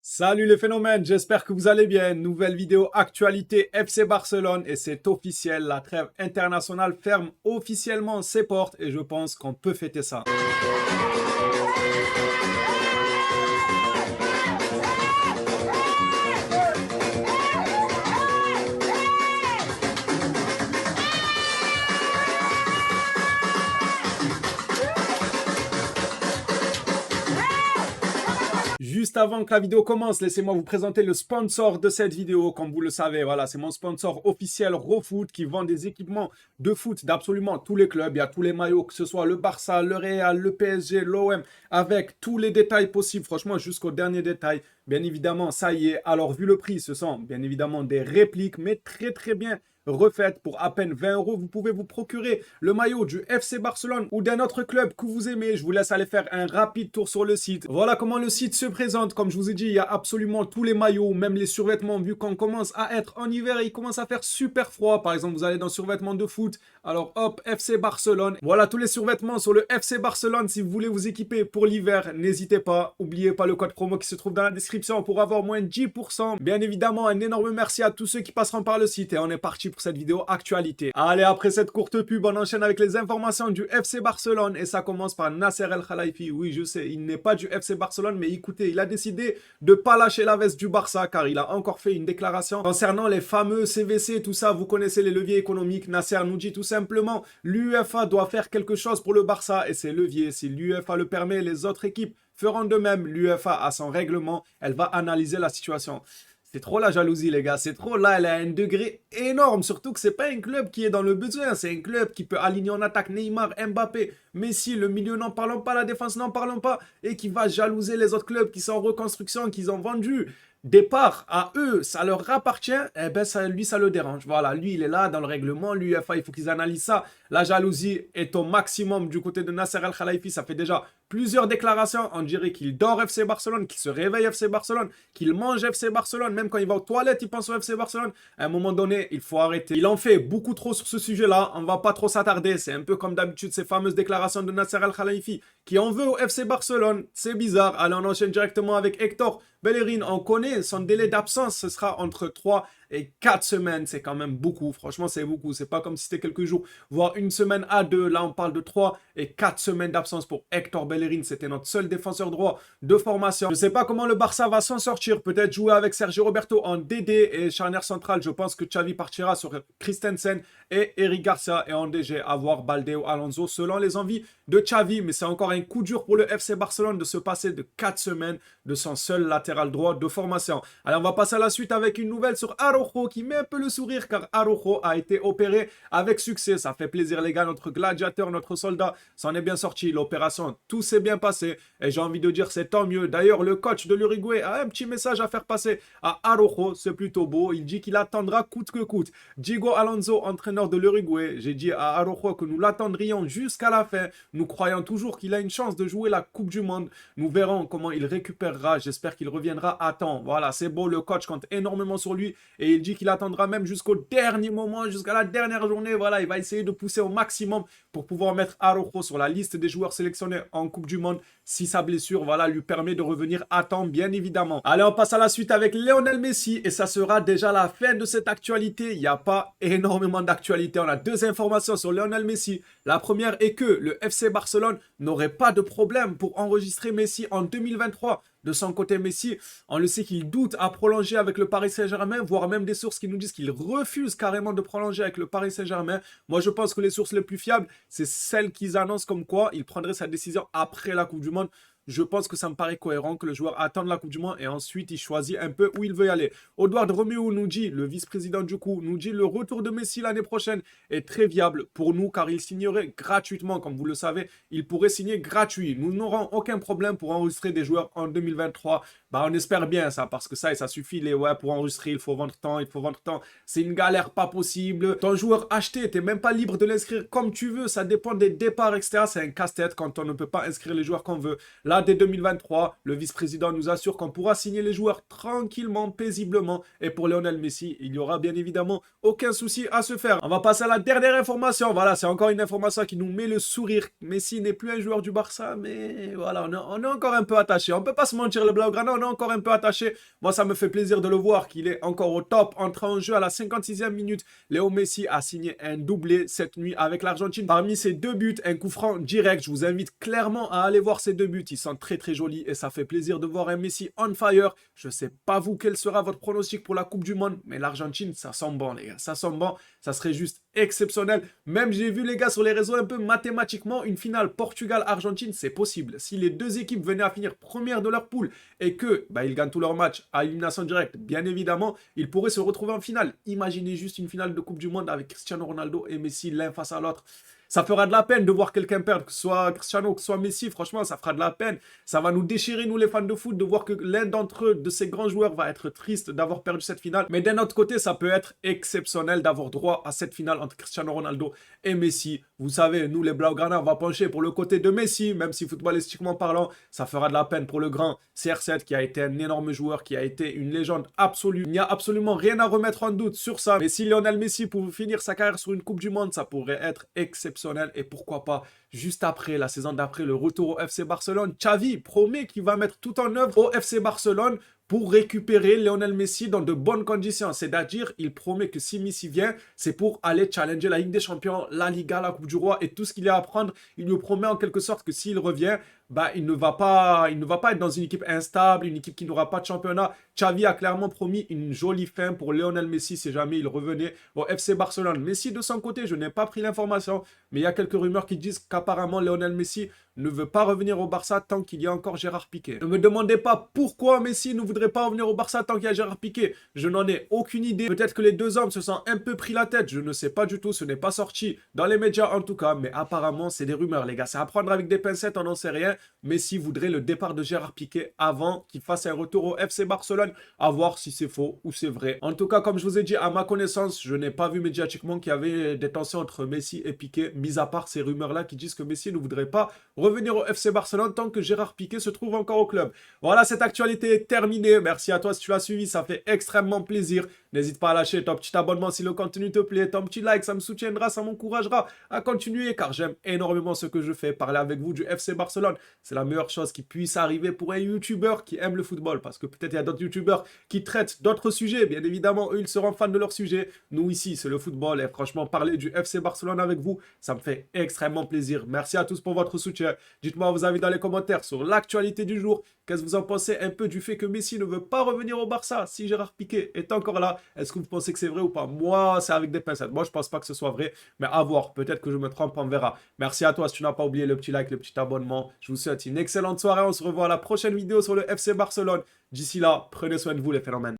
Salut les phénomènes, j'espère que vous allez bien. Nouvelle vidéo actualité FC Barcelone et c'est officiel, la trêve internationale ferme officiellement ses portes et je pense qu'on peut fêter ça. Juste avant que la vidéo commence, laissez-moi vous présenter le sponsor de cette vidéo. Comme vous le savez, voilà, c'est mon sponsor officiel RoFoot qui vend des équipements de foot d'absolument tous les clubs. Il y a tous les maillots, que ce soit le Barça, le Real, le PSG, l'OM, avec tous les détails possibles, franchement, jusqu'au dernier détail. Bien évidemment, ça y est. Alors, vu le prix, ce sont bien évidemment des répliques, mais très bien refaites pour à peine 20 euros. Vous pouvez vous procurer le maillot du FC Barcelone ou d'un autre club que vous aimez. Je vous laisse aller faire un rapide tour sur le site. Voilà comment le site se présente. Comme je vous ai dit, il y a absolument tous les maillots, même les survêtements, vu qu'on commence à être en hiver et il commence à faire super froid. Par exemple, vous allez dans survêtements de foot. Alors hop, FC Barcelone. Voilà tous les survêtements sur le FC Barcelone. Si vous voulez vous équiper pour l'hiver, n'hésitez pas. N'oubliez pas le code promo qui se trouve dans la description pour avoir moins de 10%. Bien évidemment, un énorme merci à tous ceux qui passeront par le site et on est parti pour cette vidéo actualité. Allez, après cette courte pub, on enchaîne avec les informations du FC Barcelone et ça commence par Nasser El Khelaifi. Oui, je sais, il n'est pas du FC Barcelone, mais écoutez, il a décidé de pas lâcher la veste du Barça car il a encore fait une déclaration concernant les fameux CVC, tout ça. Vous connaissez les leviers économiques. Nasser nous dit tout simplement, l'UEFA doit faire quelque chose pour le Barça et ses leviers. Si l'UEFA le permet, les autres équipes feront de même. L'UEFA a son règlement, elle va analyser la situation. C'est trop la jalousie, les gars. C'est trop là. Elle a un degré énorme. Surtout que c'est pas un club qui est dans le besoin. C'est un club qui peut aligner en attaque Neymar, Mbappé, Messi. Le milieu, n'en parlons pas. La défense, n'en parlons pas. Et qui va jalouser les autres clubs qui sont en reconstruction, qui ont vendu des parts à eux, ça leur appartient, eh ben lui, ça le dérange. Voilà, lui, il est là dans le règlement, l'UEFA, il faut qu'ils analysent ça. La jalousie est au maximum du côté de Nasser El Khelaifi. Ça fait déjà plusieurs déclarations. On dirait qu'il dort FC Barcelone, qu'il se réveille FC Barcelone, qu'il mange FC Barcelone. Même quand il va aux toilettes, il pense au FC Barcelone. À un moment donné, il faut arrêter. Il en fait beaucoup trop sur ce sujet-là. On va pas trop s'attarder. C'est un peu comme d'habitude ces fameuses déclarations de Nasser El Khelaifi qui en veut au FC Barcelone. C'est bizarre. Allez, on enchaîne directement avec Hector Bellerin. On connaît son délai d'absence. Ce sera entre 3 et 4 semaines. C'est quand même beaucoup. Franchement, c'est beaucoup. C'est pas comme si c'était quelques jours, voire une semaine à deux. Là, on parle de 3 et 4 semaines d'absence pour Hector Bellerin. C'était notre seul défenseur droit de formation. Je sais pas comment le Barça va s'en sortir. Peut-être jouer avec Sergio Roberto en DD et charnière centrale. Je pense que Xavi partira sur Christensen et Eric Garcia et en DG avoir Balde ou Alonso selon les envies de Xavi. Mais c'est encore un coup dur pour le FC Barcelone de se passer de 4 semaines de son seul latéral droit de formation. Alors, on va passer à la suite avec une nouvelle sur Araujo qui met un peu le sourire car Araujo a été opéré avec succès. Ça fait plaisir les gars, notre gladiateur, notre soldat s'en est bien sorti. L'opération, tout s'est bien passé et j'ai envie de dire c'est tant mieux. D'ailleurs, le coach de l'Uruguay a un petit message à faire passer à Araujo, c'est plutôt beau. Il dit qu'il attendra coûte que coûte. Diego Alonso, entraîneur de l'Uruguay, j'ai dit à Araujo que nous l'attendrions jusqu'à la fin. Nous croyons toujours qu'il a une chance de jouer la Coupe du Monde. Nous verrons comment il récupérera. J'espère qu'il reviendra à temps. Voilà, c'est beau. Le coach compte énormément sur lui et il dit qu'il attendra même jusqu'au dernier moment, jusqu'à la dernière journée. Voilà, il va essayer de pousser au maximum pour pouvoir mettre Araujo sur la liste des joueurs sélectionnés en Coupe du Monde si sa blessure, voilà, lui permet de revenir à temps, bien évidemment. Allez, on passe à la suite avec Lionel Messi et ça sera déjà la fin de cette actualité. Il n'y a pas énormément d'actualité. On a deux informations sur Lionel Messi. La première est que le FC Barcelone n'aurait pas de problème pour enregistrer Messi en 2023. De son côté, Messi, on le sait qu'il doute à prolonger avec le Paris Saint-Germain, voire même des sources qui nous disent qu'il refuse carrément de prolonger avec le Paris Saint-Germain. Moi, je pense que les sources les plus fiables, c'est celles qui annoncent comme quoi il prendrait sa décision après la Coupe du Monde. Je pense que ça me paraît cohérent que le joueur attende la Coupe du Monde et ensuite il choisit un peu où il veut y aller. Eduardo Romeu nous dit, le vice-président du coup, nous dit le retour de Messi l'année prochaine est très viable pour nous car il signerait gratuitement. Comme vous le savez, il pourrait signer gratuit. Nous n'aurons aucun problème pour enregistrer des joueurs en 2023. Bah, on espère bien ça parce que ça suffit. Pour enregistrer, il faut vendre temps, il faut vendre temps. C'est une galère pas possible. Ton joueur acheté, t'es même pas libre de l'inscrire comme tu veux. Ça dépend des départs, etc. C'est un casse-tête quand on ne peut pas inscrire les joueurs qu'on veut. Là, là, dès 2023, le vice-président nous assure qu'on pourra signer les joueurs tranquillement, paisiblement. Et pour Lionel Messi, il n'y aura bien évidemment aucun souci à se faire. On va passer à la dernière information. Voilà, c'est encore une information qui nous met le sourire. Messi n'est plus un joueur du Barça, mais voilà, on est encore un peu attaché. On peut pas se mentir, le Blaugrana, on est encore un peu attaché. Moi, ça me fait plaisir de le voir qu'il est encore au top. Entré en jeu à la 56e minute, Léo Messi a signé un doublé cette nuit avec l'Argentine. Parmi ses 2 buts, un coup franc direct. Je vous invite clairement à aller voir ces 2 buts. Ils sont très très jolis et ça fait plaisir de voir un Messi on fire. Je sais pas vous quel sera votre pronostic pour la Coupe du Monde, mais l'Argentine, ça sent bon les gars. Ça sent bon. Ça serait juste exceptionnel. Même j'ai vu les gars sur les réseaux un peu mathématiquement, une finale Portugal-Argentine, c'est possible. Si les deux équipes venaient à finir première de leur poule et que ils gagnent tous leurs matchs à élimination directe, bien évidemment, ils pourraient se retrouver en finale. Imaginez juste une finale de Coupe du Monde avec Cristiano Ronaldo et Messi l'un face à l'autre. Ça fera de la peine de voir quelqu'un perdre, que ce soit Cristiano, que ce soit Messi. Franchement, ça fera de la peine. Ça va nous déchirer, nous les fans de foot, de voir que l'un d'entre eux, de ces grands joueurs, va être triste d'avoir perdu cette finale. Mais d'un autre côté, ça peut être exceptionnel d'avoir droit à cette finale entre Cristiano Ronaldo et Messi. Vous savez, nous les Blaugrana, on va pencher pour le côté de Messi, même si footballistiquement parlant, ça fera de la peine pour le grand CR7 qui a été un énorme joueur, qui a été une légende absolue. Il n'y a absolument rien à remettre en doute sur ça. Mais si Lionel Messi pouvait finir sa carrière sur une Coupe du Monde, ça pourrait être exceptionnel. Et pourquoi pas, juste après, la saison d'après, le retour au FC Barcelone. Xavi promet qu'il va mettre tout en œuvre au FC Barcelone pour récupérer Lionel Messi dans de bonnes conditions. C'est-à-dire, il promet que si Messi vient, c'est pour aller challenger la Ligue des Champions, la Liga, la Coupe du Roi et tout ce qu'il y a à prendre. Il nous promet en quelque sorte que s'il revient, il ne va pas être dans une équipe instable, une équipe qui n'aura pas de championnat. Xavi a clairement promis une jolie fin pour Lionel Messi si jamais il revenait au FC Barcelone. Messi, de son côté, je n'ai pas pris l'information, mais il y a quelques rumeurs qui disent qu'apparemment Lionel Messi ne veut pas revenir au Barça tant qu'il y a encore Gérard Piqué. Ne me demandez pas pourquoi Messi ne voudrait pas revenir au Barça tant qu'il y a Gérard Piqué. Je n'en ai aucune idée. Peut-être que les deux hommes se sont un peu pris la tête. Je ne sais pas du tout. Ce n'est pas sorti dans les médias en tout cas. Mais apparemment, c'est des rumeurs, les gars. C'est à prendre avec des pincettes, on n'en sait rien. Messi voudrait le départ de Gérard Piqué avant qu'il fasse un retour au FC Barcelone. À voir si c'est faux ou c'est vrai. En tout cas, comme je vous ai dit, à ma connaissance, je n'ai pas vu médiatiquement qu'il y avait des tensions entre Messi et Piqué, mis à part ces rumeurs-là qui disent que Messi ne voudrait pas revenir au FC Barcelone tant que Gérard Piqué se trouve encore au club. Voilà, cette actualité est terminée. Merci à toi si tu l'as suivi, ça fait extrêmement plaisir. N'hésite pas à lâcher ton petit abonnement si le contenu te plaît, ton petit like, ça me soutiendra, ça m'encouragera à continuer car j'aime énormément ce que je fais. Parler avec vous du FC Barcelone, c'est la meilleure chose qui puisse arriver pour un YouTuber qui aime le football parce que peut-être il y a d'autres YouTubers qui traitent d'autres sujets. Bien évidemment, eux, ils seront fans de leur sujet. Nous, ici, c'est le football et franchement, parler du FC Barcelone avec vous, ça me fait extrêmement plaisir. Merci à tous pour votre soutien. Dites-moi vos avis dans les commentaires sur l'actualité du jour. Qu'est-ce que vous en pensez un peu du fait que Messi ne veut pas revenir au Barça si Gérard Piqué est encore là? Est-ce que vous pensez que c'est vrai ou pas? Moi, c'est avec des pincettes. Moi, je pense pas que ce soit vrai, mais à voir. Peut-être que je me trompe, on verra. Merci à toi si tu n'as pas oublié le petit like, le petit abonnement. Je vous souhaite une excellente soirée. On se revoit à la prochaine vidéo sur le FC Barcelone. D'ici là, prenez soin de vous les phénomènes.